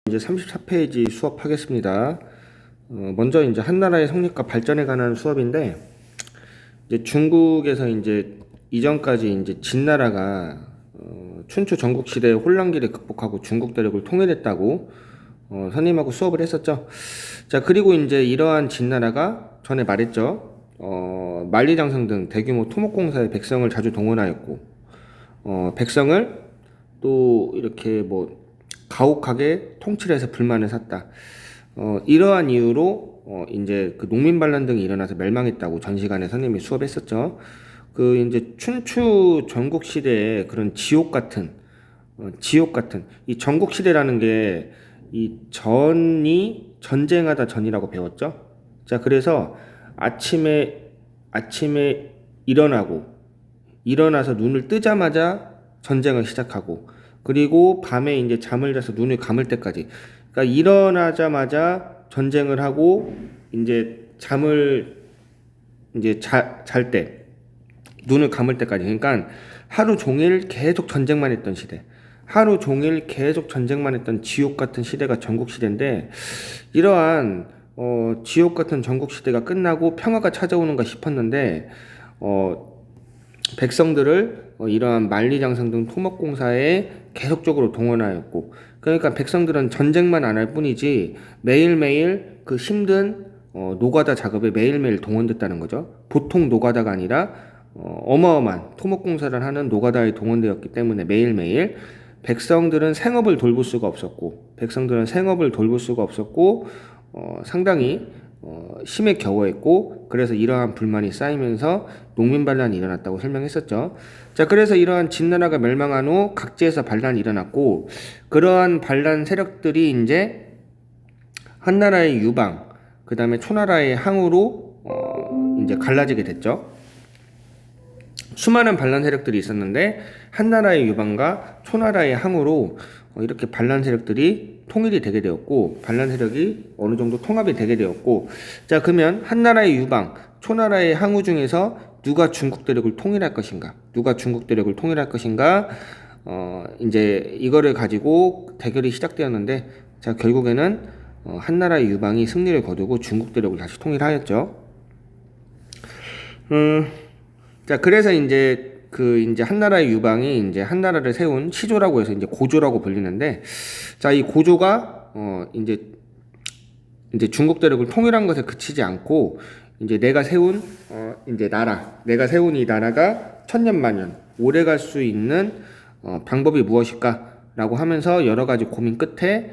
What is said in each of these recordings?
이제 34페이지 수업하겠습니다. 먼저 이제 한나라의 성립과 발전에 관한 수업인데, 이제 중국에서 이제 이전까지 이제 진나라가 춘추 전국 시대의 혼란기를 극복하고 중국 대륙을 통일했다고 선임하고 수업을 했었죠. 자, 그리고 이제 이러한 진나라가 전에 말했죠. 만리장성 등 대규모 토목공사에 백성을 자주 동원하였고, 백성을 또 이렇게 뭐 가혹하게 통치해서 불만을 샀다. 이러한 이유로 이제 그 농민 반란 등이 일어나서 멸망했다고 전 시간에 선생님이 수업했었죠. 그 이제 춘추 전국 시대의 그런 지옥 같은 이 전국 시대라는 게 이 전이 전쟁하다 전이라고 배웠죠. 자, 그래서 아침에 일어나서 눈을 뜨자마자 전쟁을 시작하고, 그리고 밤에 이제 잠을 자서 눈을 감을 때까지, 그러니까 일어나자마자 전쟁을 하고 이제 잠을 이제 잘 때 눈을 감을 때까지, 그러니까 하루 종일 계속 전쟁만 했던 시대, 하루 종일 계속 전쟁만 했던 지옥 같은 시대가 전국 시대인데, 이러한 지옥 같은 전국 시대가 끝나고 평화가 찾아오는가 싶었는데 백성들을 이러한 만리장성 등 토목공사에 계속적으로 동원하였고, 그러니까 백성들은 전쟁만 안 할 뿐이지 매일매일 그 힘든 노가다 작업에 매일매일 동원됐다는 거죠. 보통 노가다가 아니라 어마어마한 토목공사를 하는 노가다에 동원되었기 때문에 매일매일 백성들은 생업을 돌볼 수가 없었고, 상당히 심에 겨워했고, 그래서 이러한 불만이 쌓이면서 농민 반란이 일어났다고 설명했었죠. 자, 그래서 이러한 진나라가 멸망한 후 각지에서 반란이 일어났고, 그러한 반란 세력들이 이제 한나라의 유방, 그 다음에 초나라의 항으로 이제 갈라지게 됐죠. 수많은 반란 세력들이 있었는데 한나라의 유방과 초나라의 항으로 이렇게 반란 세력들이 통일이 되게 되었고, 반란 세력이 어느 정도 통합이 되게 되었고, 자, 그러면 한나라의 유방, 초나라의 항우 중에서 누가 중국 대륙을 통일할 것인가? 이제 이거를 가지고 대결이 시작되었는데, 자, 결국에는 한나라의 유방이 승리를 거두고 중국 대륙을 다시 통일하였죠. 자, 그래서 이제 이제 한나라의 유방이 이제 한나라를 세운 시조라고 해서 이제 고조라고 불리는데, 자, 이 고조가 이제 중국 대륙을 통일한 것에 그치지 않고, 이제 내가 세운 이 나라가 천년만년 오래 갈 수 있는 방법이 무엇일까라고 하면서 여러 가지 고민 끝에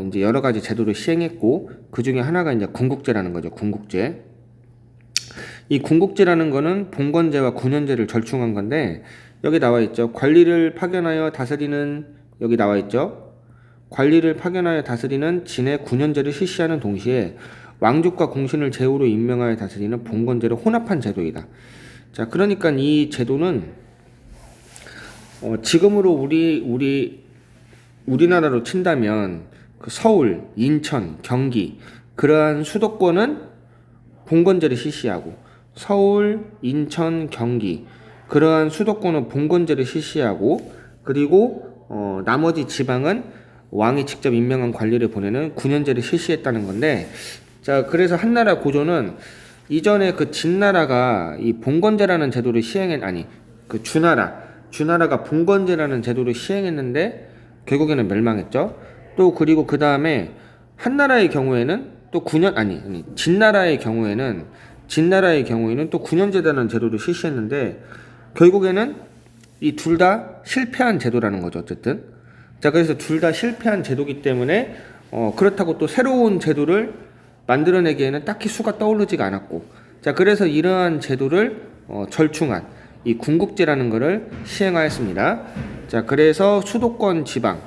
이제 여러 가지 제도를 시행했고, 그 중에 하나가 이제 군국제라는 거죠. 군국제. 이 군국제라는 거는 봉건제와 군현제를 절충한 건데, 여기 나와 있죠. 관리를 파견하여 다스리는 진의 군현제를 실시하는 동시에 왕족과 공신을 제후로 임명하여 다스리는 봉건제를 혼합한 제도이다. 자, 그러니까 이 제도는 지금으로 우리나라로 친다면 그 서울, 인천, 경기, 그러한 수도권은 봉건제를 실시하고, 서울, 인천, 경기, 그러한 수도권은 봉건제를 실시하고, 그리고 나머지 지방은 왕이 직접 임명한 관리를 보내는 군현제를 실시했다는 건데, 자, 그래서 한나라 고조는 이전에 그 진나라가 이 봉건제라는 제도를 주나라가 봉건제라는 제도를 시행했는데 결국에는 멸망했죠. 또 그리고 그 다음에 한나라의 경우에는 또 진나라의 경우에는 또 군현제라는 제도를 실시했는데, 결국에는 이 둘 다 실패한 제도라는 거죠. 어쨌든. 자, 그래서 둘 다 실패한 제도기 때문에 그렇다고 또 새로운 제도를 만들어내기에는 딱히 수가 떠오르지가 않았고, 자, 그래서 이러한 제도를 절충한 이 군국제라는 거를 시행하였습니다. 자, 그래서 수도권 지방,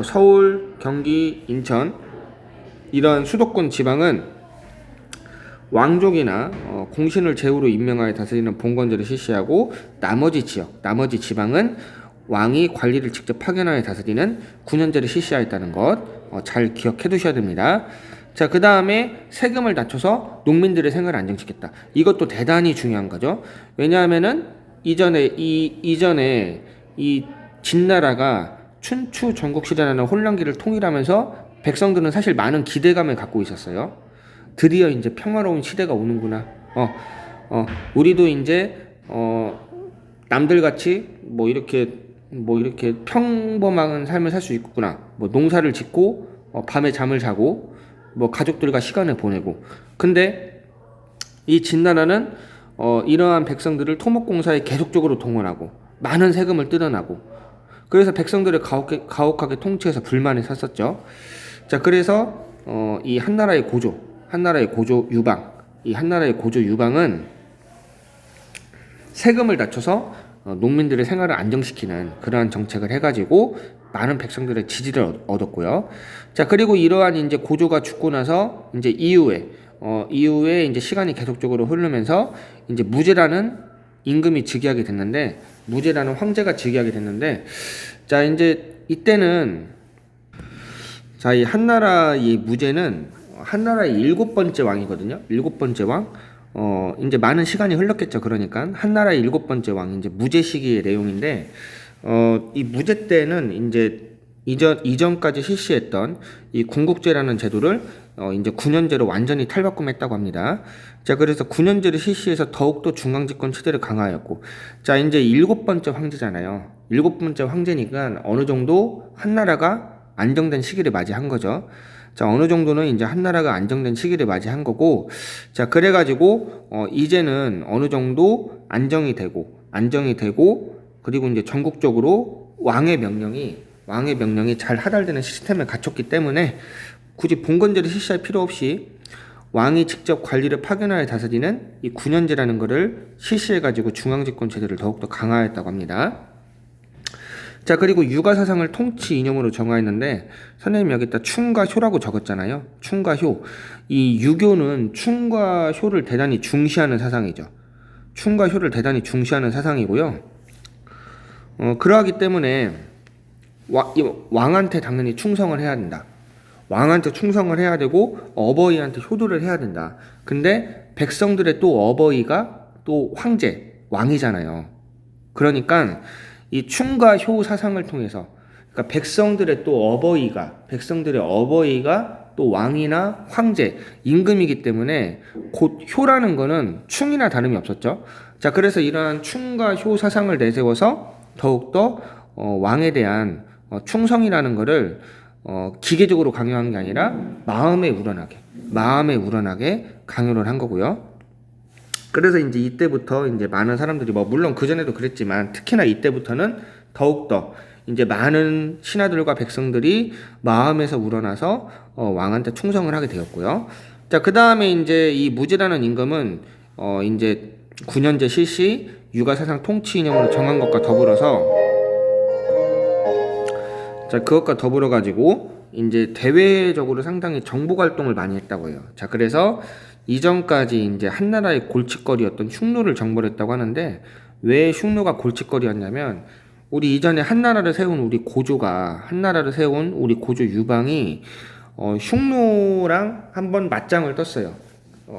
서울, 경기, 인천, 이런 수도권 지방은 왕족이나 공신을 제후로 임명하여 다스리는 봉건제를 실시하고, 나머지 지방은 왕이 관리를 직접 파견하여 다스리는 군현제를 실시하였다는 것 잘 기억해 두셔야 됩니다. 자, 그 다음에 세금을 낮춰서 농민들의 생활을 안정시켰다. 이것도 대단히 중요한 거죠. 왜냐하면은 이전에 이 진나라가 춘추 전국시대라는 혼란기를 통일하면서 백성들은 사실 많은 기대감을 갖고 있었어요. 드디어 이제 평화로운 시대가 오는구나. 우리도 이제 남들같이 뭐 이렇게 평범한 삶을 살 수 있구나. 뭐 농사를 짓고 밤에 잠을 자고 뭐 가족들과 시간을 보내고. 근데 이 진나라는 이러한 백성들을 토목공사에 계속적으로 동원하고 많은 세금을 뜯어나고, 그래서 백성들을 가혹하게 통치해서 불만이 샀었죠. 자, 그래서 이 한나라의 고조 유방, 이 한나라의 고조 유방은 세금을 낮춰서 농민들의 생활을 안정시키는 그러한 정책을 해가지고 많은 백성들의 지지를 얻었고요. 자, 그리고 이러한 이제 고조가 죽고 나서 이제 이후에 이제 시간이 계속적으로 흐르면서 이제 무제라는 임금이 즉위하게 됐는데, 무제라는 황제가 즉위하게 됐는데, 자, 이제 이때는, 자, 이 한나라 이 무제는 한나라의 7번째 왕이거든요. 7번째 왕. 이제 많은 시간이 흘렀겠죠. 그러니까 한나라의 7번째 왕, 이제 무제 시기의 내용인데, 이 무제 때는 이제 이전까지 실시했던 이 군국제라는 제도를 이제 9년제로 완전히 탈바꿈했다고 합니다. 자, 그래서 9년제를 실시해서 더욱더 중앙집권 체제를 강화하였고, 자, 이제 7번째 황제잖아요. 7번째 황제니까 어느 정도 한나라가 안정된 시기를 맞이한 거죠. 자, 어느 정도는 이제 한나라가 안정된 시기를 맞이한 거고, 자, 그래가지고 이제는 어느 정도 안정이 되고, 그리고 이제 전국적으로 왕의 명령이 잘 하달되는 시스템을 갖췄기 때문에 굳이 봉건제를 실시할 필요 없이 왕이 직접 관리를 파견하여 다스리는 이 9년제라는 것을 실시해가지고 중앙집권 체제를 더욱더 강화했다고 합니다. 자, 그리고 유가사상을 통치 이념으로 정하였는데, 선생님이 여기다 충과 효라고 적었잖아요. 충과 효. 이 유교는 충과 효를 대단히 중시하는 사상이죠. 충과 효를 대단히 중시하는 사상이고요. 그러하기 때문에 왕한테 당연히 충성을 해야 된다. 왕한테 충성을 해야 되고 어버이한테 효도를 해야 된다. 근데 백성들의 또 어버이가 또 황제, 왕이잖아요. 그러니까 이 충과 효 사상을 통해서, 그러니까 백성들의 어버이가 또 왕이나 황제, 임금이기 때문에 곧 효라는 거는 충이나 다름이 없었죠. 자, 그래서 이러한 충과 효 사상을 내세워서 더욱더 왕에 대한 충성이라는 거를 기계적으로 강요한 게 아니라 마음에 우러나게 강요를 한 거고요. 그래서 이제 이때부터 이제 많은 사람들이 물론 그 전에도 그랬지만 특히나 이때부터는 더욱더 이제 많은 신하들과 백성들이 마음에서 우러나서 왕한테 충성을 하게 되었고요. 자, 그 다음에 이제 이 무제라는 임금은 이제 9년제 실시 유가사상 통치 이념으로 정한 것과 더불어서, 자, 그것과 더불어 가지고 이제 대외적으로 상당히 정복 활동을 많이 했다고 해요. 자, 그래서 이전까지 이제 한나라의 골칫거리였던 흉노를 정벌했다고 하는데, 왜 흉노가 골칫거리였냐면, 우리 이전에 한나라를 세운 우리 고조 유방이 흉노랑 한번 맞짱을 떴어요.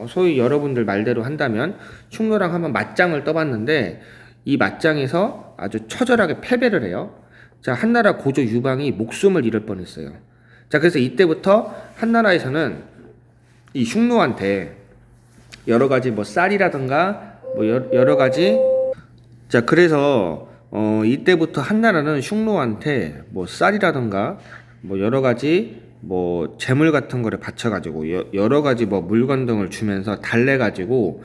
소위 여러분들 말대로 한다면 흉노랑 한번 맞짱을 떠봤는데, 이 맞짱에서 아주 처절하게 패배를 해요. 자, 한나라 고조 유방이 목숨을 잃을 뻔했어요. 자, 그래서 이때부터 한나라에서는 이 흉노한테 여러 가지 쌀이라든가 여러 가지, 자, 그래서 이때부터 한나라는 흉노한테 쌀이라든가 여러 가지 재물 같은 거를 바쳐가지고 여러 가지 물건 등을 주면서 달래가지고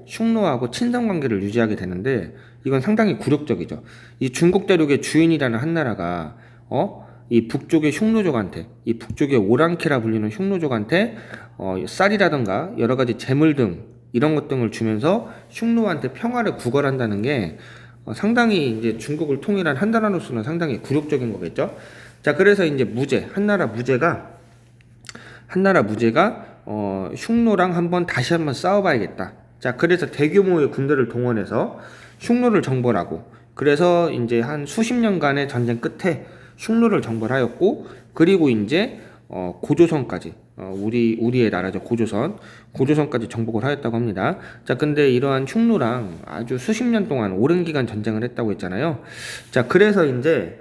흉노하고 친선 관계를 유지하게 되는데, 이건 상당히 굴욕적이죠. 이 중국 대륙의 주인이라는 한나라가 이 북쪽의 흉노족한테, 이 북쪽의 오랑캐라 불리는 흉노족한테 쌀이라든가 여러 가지 재물 등 이런 것 등을 주면서 흉노한테 평화를 구걸한다는 게 상당히 이제 중국을 통일한 한나라로서는 상당히 굴욕적인 거겠죠. 자, 그래서 이제 한나라 무제가 흉노랑 다시 한번 싸워봐야겠다. 자, 그래서 대규모의 군대를 동원해서 흉노를 정벌하고, 그래서 이제 한 수십 년간의 전쟁 끝에 흉노를 정벌하였고, 그리고 이제 고조선까지, 우리의 나라죠. 고조선까지 정복을 하였다고 합니다. 자, 근데 이러한 흉노랑 아주 수십 년 동안 오랜 기간 전쟁을 했다고 했잖아요. 자, 그래서 이제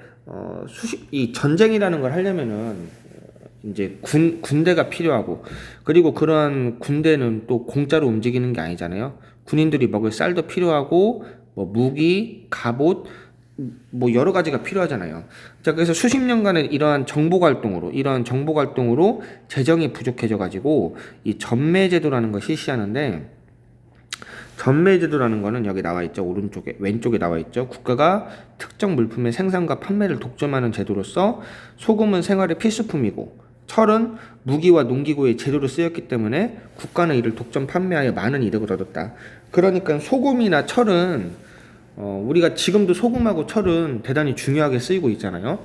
이 전쟁이라는 걸 하려면은 이제 군대가 필요하고, 그리고 그러한 군대는 또 공짜로 움직이는 게 아니잖아요. 군인들이 먹을 쌀도 필요하고, 뭐 무기, 갑옷, 뭐 여러 가지가 필요하잖아요. 자, 그래서 수십 년간의 이러한 정복 활동으로 재정이 부족해져 가지고 이 전매제도라는 걸 실시하는데, 전매제도라는 거는 여기 나와 있죠. 오른쪽에, 왼쪽에 나와 있죠. 국가가 특정 물품의 생산과 판매를 독점하는 제도로서 소금은 생활의 필수품이고 철은 무기와 농기구의 재료로 쓰였기 때문에 국가는 이를 독점 판매하여 많은 이득을 얻었다. 그러니까 소금이나 철은 우리가 지금도 소금하고 철은 대단히 중요하게 쓰이고 있잖아요.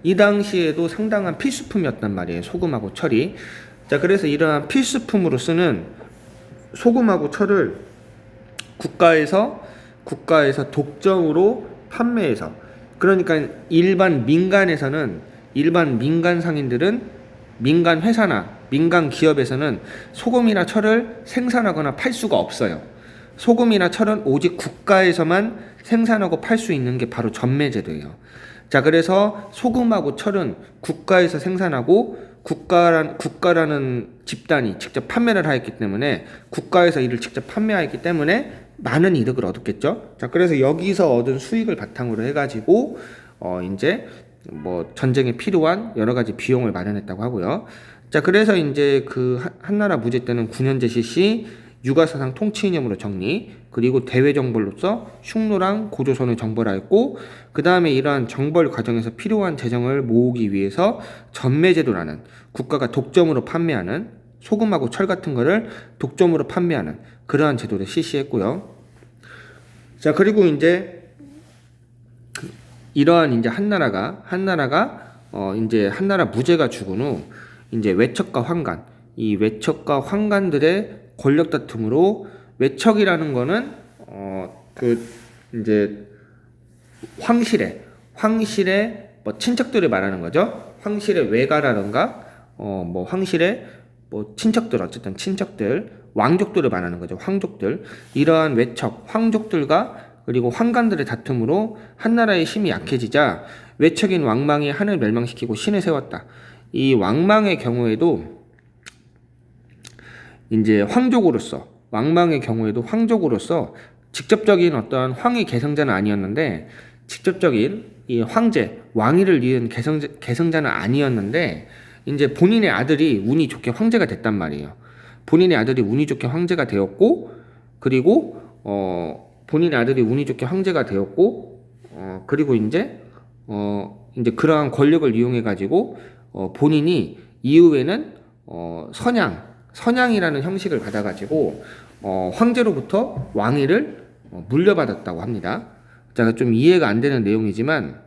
이 당시에도 상당한 필수품이었단 말이에요. 소금하고 철이. 자, 그래서 이러한 필수품으로 쓰는 소금하고 철을 국가에서 독점으로 판매해서, 그러니까 일반 민간 상인들은, 민간 회사나 민간 기업에서는 소금이나 철을 생산하거나 팔 수가 없어요. 소금이나 철은 오직 국가에서만 생산하고 팔 수 있는 게 바로 전매제도예요. 자, 그래서 소금하고 철은 국가에서 생산하고 국가라는 집단이 직접 판매를 하였기 때문에, 국가에서 이를 직접 판매하였기 때문에 많은 이득을 얻었겠죠. 자, 그래서 여기서 얻은 수익을 바탕으로 해가지고 이제 뭐 전쟁에 필요한 여러 가지 비용을 마련했다고 하고요. 자, 그래서 이제 그 한나라 무제 때는 9년제 실시, 육아사상 통치 이념으로 정리, 그리고 대외 정벌로서 흉노랑 고조선을 정벌하였고, 그 다음에 이러한 정벌 과정에서 필요한 재정을 모으기 위해서 전매제도라는, 국가가 독점으로 판매하는 소금하고 철 같은 거를 독점으로 판매하는 그러한 제도를 실시했고요. 자, 그리고 이제 이러한 이제 한나라가 이제 한나라 무제가 죽은 후 이제 외척과 황간, 이 외척과 황간들의 권력 다툼으로, 외척이라는 거는 그 이제 황실의 뭐 친척들을 말하는 거죠. 황실의 외가라든가 뭐 황실의 뭐 친척들, 어쨌든 친척들, 왕족들을 말하는 거죠. 황족들. 이러한 외척, 황족들과 그리고 황간들의 다툼으로 한나라의 힘이 약해지자 외척인 왕망이 한을 멸망시키고 신을 세웠다. 이 왕망의 경우에도 이제 왕망의 경우에도 황족으로서 직접적인 어떠한 황의 계승자는 아니었는데, 직접적인 이 황제, 왕위를 이은 계승자는 아니었는데, 이제 본인의 아들이 운이 좋게 황제가 됐단 말이에요. 본인의 아들이 운이 좋게 황제가 되었고, 그리고 그리고 이제 그러한 권력을 이용해 가지고 본인이 이후에는 선양이라는 형식을 받아가지고 황제로부터 왕위를 물려받았다고 합니다. 자, 좀 이해가 안 되는 내용이지만,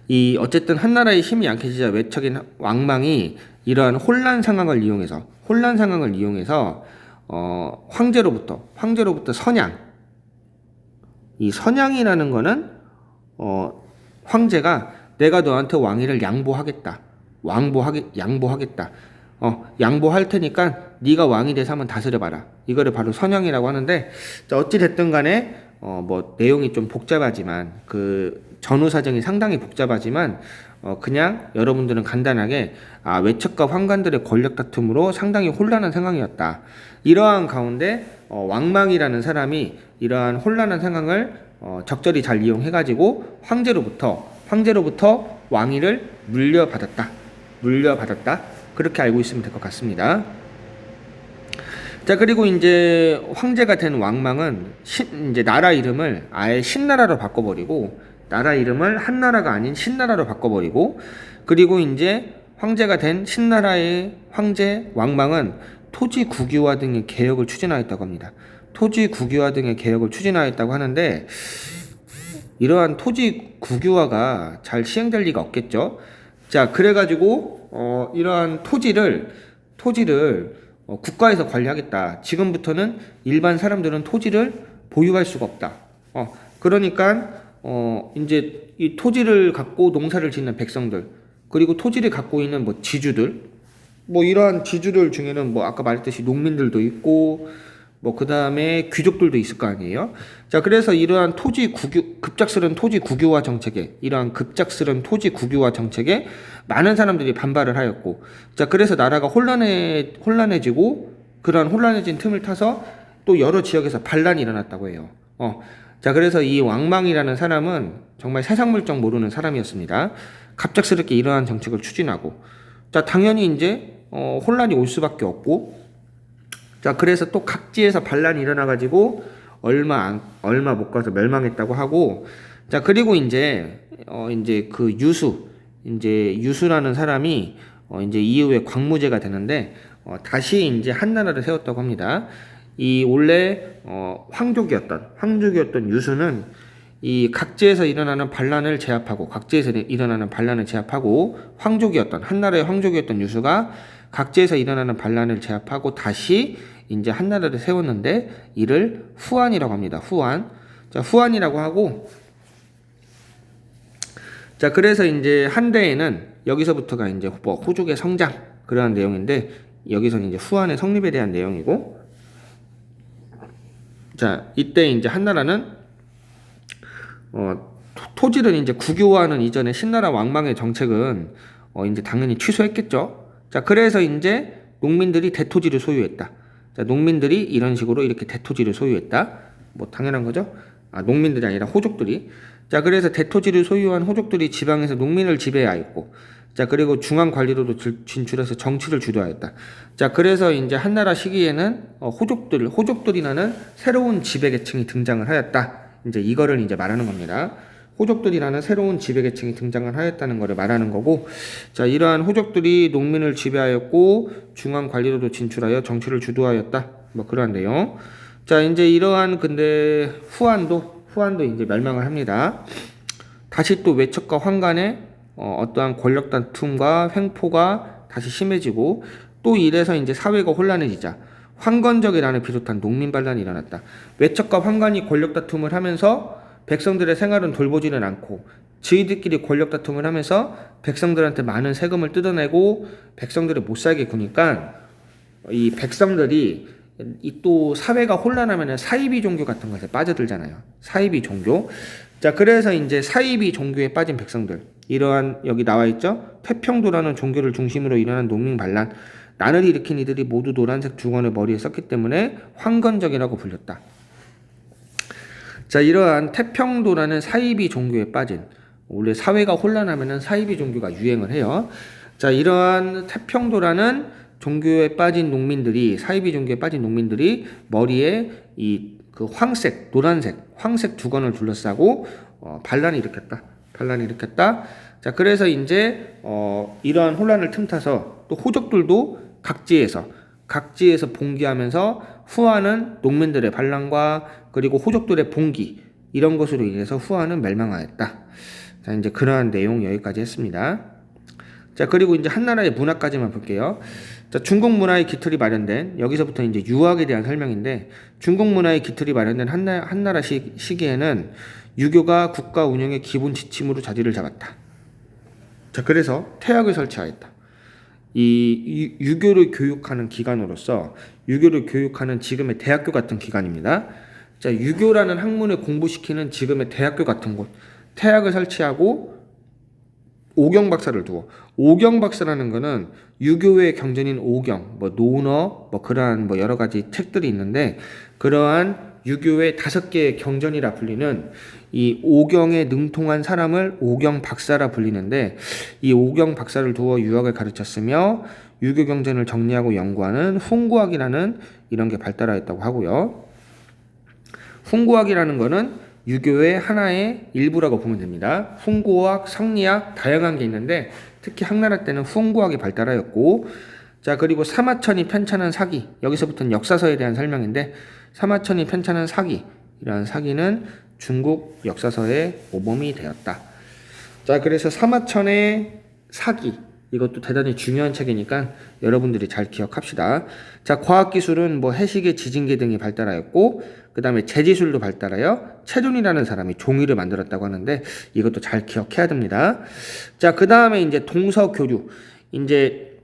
이 어쨌든 한나라의 힘이 약해지자 외척인 왕망이 이러한 혼란 상황을 이용해서 황제로부터 선양, 이 선양이라는 거는 황제가 내가 너한테 왕위를 양보하겠다. 양보할 테니까 네가 왕이 돼서 한번 다스려봐라. 이거를 바로 선양이라고 하는데, 어찌 됐든 간에 뭐 내용이 좀 복잡하지만, 그 전후 사정이 상당히 복잡하지만 그냥 여러분들은 간단하게 외척과 황간들의 권력 다툼으로 상당히 혼란한 상황이었다. 이러한 가운데 왕망이라는 사람이 이러한 혼란한 상황을 적절히 잘 이용해가지고 황제로부터 왕위를 물려받았다. 그렇게 알고 있으면 될 것 같습니다. 자, 그리고 이제 황제가 된 왕망은 이제 나라 이름을 아예 신나라로 바꿔버리고, 나라 이름을 한나라가 아닌 신나라로 바꿔버리고, 그리고 이제 황제가 된 신나라의 황제 왕망은 토지 국유화 등의 개혁을 추진하였다고 합니다. 토지 국유화 등의 개혁을 추진하였다고 하는데, 이러한 토지 국유화가 잘 시행될 리가 없겠죠. 자, 그래가지고 이러한 토지를 국가에서 관리하겠다. 지금부터는 일반 사람들은 토지를 보유할 수가 없다. 그러니까 이제 이 토지를 갖고 농사를 짓는 백성들, 그리고 토지를 갖고 있는 뭐 지주들, 뭐 이러한 지주들 중에는 뭐 아까 말했듯이 농민들도 있고, 뭐 그 다음에 귀족들도 있을 거 아니에요. 자, 그래서 이러한 급작스런 토지 국유화 정책에, 이러한 급작스런 토지 국유화 정책에 많은 사람들이 반발을 하였고, 자, 그래서 나라가 혼란해지고, 그러한 혼란해진 틈을 타서 또 여러 지역에서 반란이 일어났다고 해요. 자, 그래서 이 왕망이라는 사람은 정말 세상 물정 모르는 사람이었습니다. 갑작스럽게 이러한 정책을 추진하고, 자, 당연히 이제 혼란이 올 수밖에 없고, 자, 그래서 또 각지에서 반란이 일어나가지고 얼마 못 가서 멸망했다고 하고, 자, 그리고 이제 그 유수라는 사람이 이제 이후에 광무제가 되는데 다시 이제 한나라를 세웠다고 합니다. 이 원래 황족이었던 유수는 이 각지에서 일어나는 반란을 제압하고 한나라의 황족이었던 유수가 각지에서 일어나는 반란을 제압하고 다시 이제 한나라를 세웠는데 이를 후한이라고 합니다. 자, 후한이라고 하고, 자, 그래서 이제 한대에는 여기서부터가 이제 호족의 성장 그러한 내용인데 여기서는 이제 후한의 성립에 대한 내용이고, 자, 이때 이제 한나라는 토지를 이제 국유화하는 이전에 신나라 왕망의 정책은 이제 당연히 취소했겠죠. 자, 그래서 이제 농민들이 대토지를 소유했다. 자, 농민들이 이런 식으로 이렇게 대토지를 소유했다. 뭐 당연한 거죠. 농민들이 아니라 호족들이. 자, 그래서 대토지를 소유한 호족들이 지방에서 농민을 지배하였고, 자, 그리고 중앙 관리로도 진출해서 정치를 주도하였다. 자, 그래서 이제 한나라 시기에는 호족들이라는 새로운 지배계층이 등장을 하였다. 이제 이거를 이제 말하는 겁니다. 호족들이라는 새로운 지배계층이 등장을 하였다는 것을 말하는 거고, 자, 이러한 호족들이 농민을 지배하였고 중앙 관리로도 진출하여 정치를 주도하였다. 뭐 그러한 내용. 자, 이제 이러한 근데 후한도 이제 멸망을 합니다. 다시 또 외척과 황간의 어떠한 권력 다툼과 횡포가 다시 심해지고, 또 이래서 이제 사회가 혼란해지자 황건적이라는 비롯한 농민 반란이 일어났다. 외척과 황간이 권력 다툼을 하면서 백성들의 생활은 돌보지는 않고 저희들끼리 권력 다툼을 하면서 백성들한테 많은 세금을 뜯어내고 백성들을 못 살게 구니까 이 백성들이 이 또 사회가 혼란하면은 사이비 종교 같은 것에 빠져들잖아요. 사이비 종교. 자, 그래서 이제 사이비 종교에 빠진 백성들, 이러한 여기 나와 있죠. 태평도라는 종교를 중심으로 일어난 농민 반란, 난을 일으킨 이들이 모두 노란색 두건을 머리에 썼기 때문에 황건적이라고 불렸다. 자, 이러한 태평도라는 사이비 종교에 빠진, 원래 사회가 혼란하면은 사이비 종교가 유행을 해요. 자, 이러한 태평도라는 종교에 빠진 농민들이, 사이비 종교에 빠진 농민들이 머리에 그 황색 두건을 둘러싸고 반란을 일으켰다. 자, 그래서 이제 이러한 혼란을 틈타서 또 호족들도 각지에서 봉기하면서 후한은 농민들의 반란과 그리고 호족들의 봉기, 이런 것으로 인해서 후한은 멸망하였다. 자, 이제 그러한 내용 여기까지 했습니다. 자, 그리고 이제 한나라의 문화까지만 볼게요. 자, 중국 문화의 기틀이 마련된, 여기서부터 이제 유학에 대한 설명인데, 중국 문화의 기틀이 마련된 한나라 시기에는 유교가 국가 운영의 기본 지침으로 자리를 잡았다. 자, 그래서 태학을 설치하였다. 이 유교를 교육하는 기관으로서, 유교를 교육하는 지금의 대학교 같은 기관입니다. 자, 유교라는 학문을 공부시키는 지금의 대학교 같은 곳, 태학을 설치하고 오경박사를 두어. 오경박사라는 거는 유교의 경전인 오경, 뭐 논어, 뭐 그러한 뭐 여러 가지 책들이 있는데, 그러한 유교의 5개의 경전이라 불리는 이 오경에 능통한 사람을 오경박사라 불리는데, 이 오경박사를 두어 유학을 가르쳤으며 유교 경전을 정리하고 연구하는 훈구학이라는 이런 게 발달하였다고 하고요. 훈구학이라는 거는 유교의 하나의 일부라고 보면 됩니다. 훈구학, 성리학 다양한 게 있는데 특히 한나라 때는 훈구학이 발달하였고, 자, 그리고 사마천이 편찬한 사기, 여기서부터는 역사서에 대한 설명인데, 사마천이 편찬한 사기, 이러한 사기는 중국 역사서에 모범이 되었다. 자, 그래서 사마천의 사기, 이것도 대단히 중요한 책이니까 여러분들이 잘 기억합시다. 자, 과학기술은 뭐 해시계, 지진계 등이 발달하였고, 그 다음에 제지술도 발달하여 채존이라는 사람이 종이를 만들었다고 하는데 이것도 잘 기억해야 됩니다. 자, 그 다음에 이제 동서교류, 이제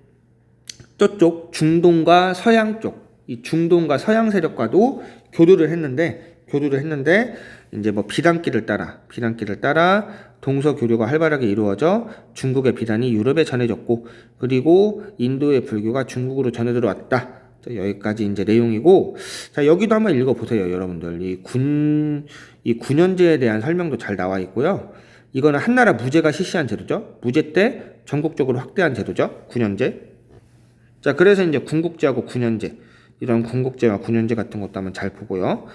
저쪽 중동과 서양 쪽, 이 중동과 서양 세력과도 교류를 했는데 이제 뭐 비단길을 따라 동서 교류가 활발하게 이루어져 중국의 비단이 유럽에 전해졌고 그리고 인도의 불교가 중국으로 전해 들어왔다. 자, 여기까지 이제 내용이고 자 여기도 한번 읽어보세요 여러분들. 이 군현제에 대한 설명도 잘 나와 있고요. 이거는 한나라 무제가 실시한 제도죠. 무제 때 전국적으로 확대한 제도죠. 군현제. 자 그래서 이제 군국제하고 군현제 이런 군국제와 군현제 같은 것도 한번 잘 보고요.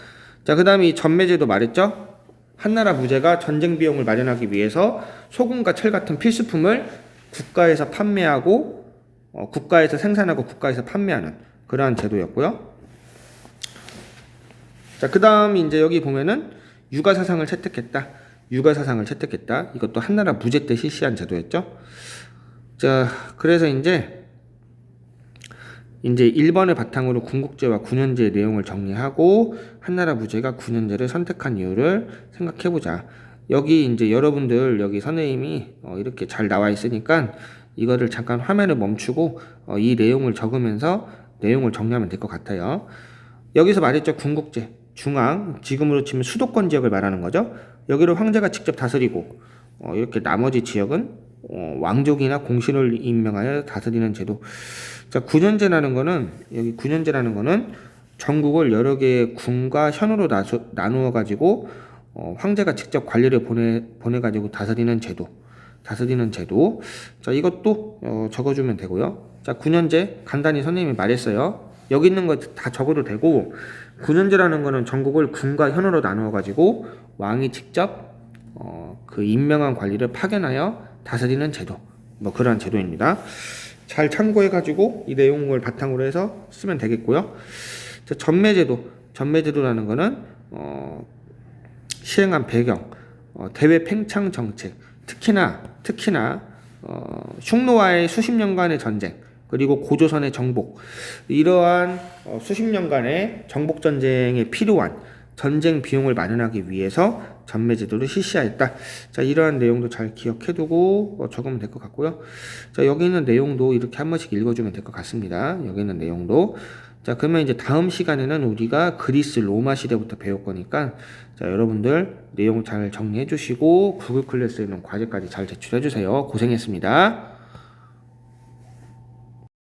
자 그 다음에 이 전매제도 말했죠. 한나라 무제가 전쟁 비용을 마련하기 위해서 소금과 철 같은 필수품을 국가에서 판매하고 국가에서 생산하고 국가에서 판매하는 그러한 제도였고요. 자, 그 다음 이제 여기 보면은 육아사상을 채택했다. 이것도 한나라 무제 때 실시한 제도였죠. 자, 그래서 이제 1번을 바탕으로 군국제와 군현제의 내용을 정리하고 한나라 무제가 군현제를 선택한 이유를 생각해보자. 여기 이제 여러분들 여기 선생님이 이렇게 잘 나와 있으니까 이거를 잠깐 화면을 멈추고 이 내용을 적으면서 내용을 정리하면 될 것 같아요. 여기서 말했죠. 군국제, 중앙, 지금으로 치면 수도권 지역을 말하는 거죠. 여기를 황제가 직접 다스리고 이렇게 나머지 지역은 왕족이나 공신을 임명하여 다스리는 제도. 자, 군현제라는 거는 전국을 여러 개의 군과 현으로 나누어 가지고 황제가 직접 관리를 보내 가지고 다스리는 제도. 자, 이것도 적어주면 되고요. 자, 군현제 간단히 선생님이 말했어요. 여기 있는 거 다 적어도 되고 군현제라는 거는 전국을 군과 현으로 나누어 가지고 왕이 직접 그 임명한 관리를 파견하여 다스리는 제도. 뭐 그러한 제도입니다. 잘 참고해 가지고 이 내용을 바탕으로 해서 쓰면 되겠고요. 자, 전매제도라는 거는 시행한 배경, 대외 팽창 정책, 특히나 흉노와의 수십 년간의 전쟁, 그리고 고조선의 정복, 이러한 수십 년간의 정복 전쟁에 필요한 전쟁 비용을 마련하기 위해서 전매제도를 실시하였다. 자, 이러한 내용도 잘 기억해두고 적으면 될 것 같고요. 자, 여기 있는 내용도 이렇게 한 번씩 읽어주면 될 것 같습니다. 여기 있는 내용도. 자, 그러면 이제 다음 시간에는 우리가 그리스 로마 시대부터 배울 거니까 자, 여러분들 내용 잘 정리해 주시고 구글 클래스에 있는 과제까지 잘 제출해 주세요. 고생했습니다.